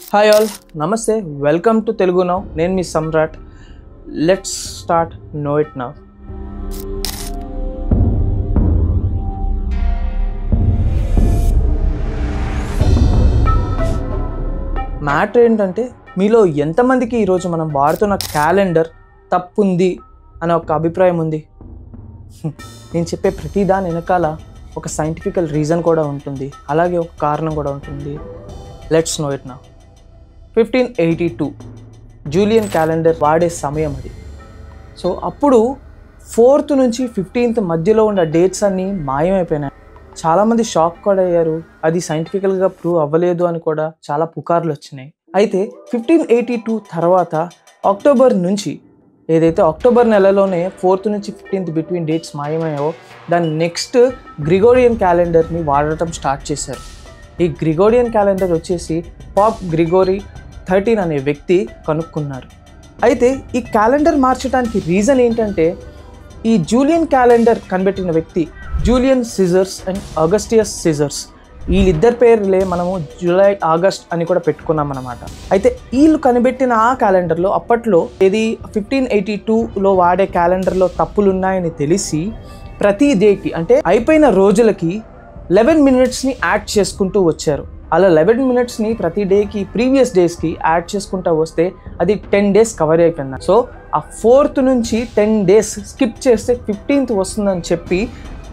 Hi all, నమస్తే, welcome to Telugu now. నేను మీ Samrat. Let's start know it now. Matter ఏంటంటే, మీలో ఎంతమందికి ఈరోజు మనం వాడుతున్న క్యాలెండర్ తప్పుంది అనే ఒక అభిప్రాయం ఉంది? నేను చెప్పే ప్రతి దాని వెనకాల ఒక సైంటిఫికల్ రీజన్ కూడా ఉంటుంది, అలాగే ఒక కారణం కూడా ఉంటుంది. Let's know it now. 1582 Julian calendar వాడే సమయం అది. సో అప్పుడు 4th నుంచి 15th మధ్యలో ఉన్న డేట్స్ అన్నీ మాయమైపోయినాయి. చాలామంది షాక్ కూడా అయ్యారు. అది సైంటిఫికల్గా ప్రూవ్ అవ్వలేదు అని కూడా చాలా పుకార్లు వచ్చినాయి. అయితే 1582 తర్వాత అక్టోబర్ నుంచి, ఏదైతే అక్టోబర్ నెలలోనే 4th నుంచి 15th బిట్వీన్ డేట్స్ మాయమయ్యాయో, దాని నెక్స్ట్ గ్రిగోరియన్ క్యాలెండర్ని వాడటం స్టార్ట్ చేశారు. ఈ గ్రిగోరియన్ క్యాలెండర్ వచ్చేసి పాప్ గ్రిగోరీ 13 అనే వ్యక్తి కనుక్కున్నారు. అయితే ఈ క్యాలెండర్ మార్చడానికి రీజన్ ఏంటంటే, ఈ జూలియన్ క్యాలెండర్ కనిపెట్టిన వ్యక్తి జూలియన్ సిజర్స్ అండ్ ఆగస్టియస్ సిజర్స్, వీళ్ళిద్దరి పేర్లే మనము జూలై ఆగస్ట్ అని కూడా పెట్టుకున్నాం అన్నమాట. అయితే వీళ్ళు కనిపెట్టిన ఆ క్యాలెండర్లో అప్పట్లో ఇది 1582లో వాడే క్యాలెండర్లో తప్పులు ఉన్నాయని తెలిసి ప్రతి డేకి, అంటే అయిపోయిన రోజులకి 11 minutesని యాడ్ చేసుకుంటూ వచ్చారు. అలా 11 minutesని ప్రతి డేకి ప్రీవియస్ డేస్కి యాడ్ చేసుకుంటూ వస్తే అది 10 days కవర్ అయిపోయింది. సో ఆ 4th నుంచి 10 days స్కిప్ చేస్తే 15th వస్తుందని చెప్పి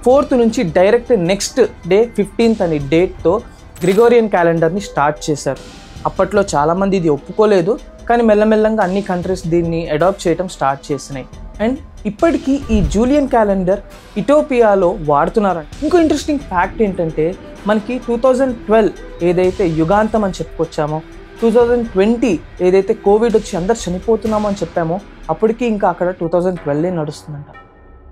4th నుంచి డైరెక్ట్ నెక్స్ట్ డే 15th అనే డేట్తో గ్రిగోరియన్ క్యాలెండర్ని స్టార్ట్ చేశారు. అప్పట్లో చాలామంది ఇది ఒప్పుకోలేదు, కానీ మెల్లమెల్లంగా అన్ని కంట్రీస్ దీన్ని అడాప్ట్ చేయడం స్టార్ట్ చేసినాయి. అండ్ ఇప్పటికీ ఈ జూలియన్ క్యాలెండర్ ఇథియోపియాలో వాడుతున్నారంట. ఇంకో ఇంట్రెస్టింగ్ ఫ్యాక్ట్ ఏంటంటే, మనకి 2012 ఏదైతే యుగాంతం అని చెప్పుకొచ్చామో, 2020 ఏదైతే కోవిడ్ వచ్చి అందరు చనిపోతున్నామో అని చెప్పామో, అప్పటికి ఇంకా అక్కడ 2012 నడుస్తుందంట.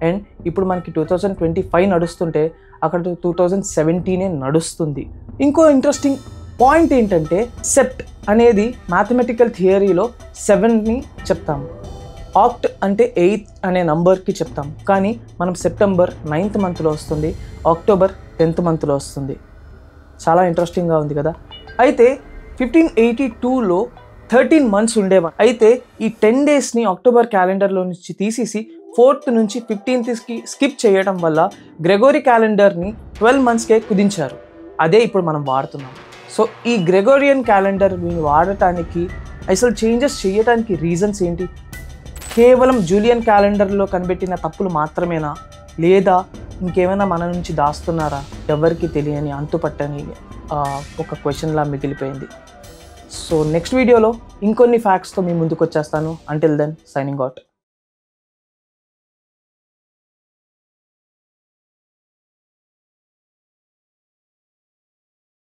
అండ్ ఇప్పుడు మనకి 2025 నడుస్తుంటే అక్కడ 2017 నడుస్తుంది. ఇంకో ఇంట్రెస్టింగ్ పాయింట్ ఏంటంటే, సెప్ట్ అనేది మ్యాథమెటికల్ థియరీలో 7ని చెప్తాము, ఆక్ట్ అంటే 8 అనే నంబర్కి చెప్తాం. కానీ మనం సెప్టెంబర్ 9th మంత్లో వస్తుంది, అక్టోబర్ 10th మంత్లో వస్తుంది. చాలా ఇంట్రెస్టింగ్గా ఉంది కదా. అయితే 1582లో 13 months ఉండేవా. అయితే ఈ 10 daysని అక్టోబర్ క్యాలెండర్లో నుంచి తీసేసి 4th నుంచి 15thకి స్కిప్ చేయడం వల్ల గ్రెగోరీ క్యాలెండర్ని 12 monthsకే కుదించారు. అదే ఇప్పుడు మనం వాడుతున్నాం. సో ఈ గ్రెగోరియన్ క్యాలెండర్ని వాడటానికి, అసలు చేంజెస్ చేయడానికి రీజన్స్ ఏంటి? కేవలం జూలియన్ క్యాలెండర్లో కనిపెట్టిన తప్పులు మాత్రమేనా, లేదా ఇంకేమైనా మన నుంచి దాస్తున్నారా? ఎవరికి తెలియని అంతుపట్టని ఒక క్వశ్చన్లా మిగిలిపోయింది. సో నెక్స్ట్ వీడియోలో ఇంకొన్ని ఫ్యాక్ట్స్తో మీ ముందుకు వచ్చేస్తాను. Until then, signing out.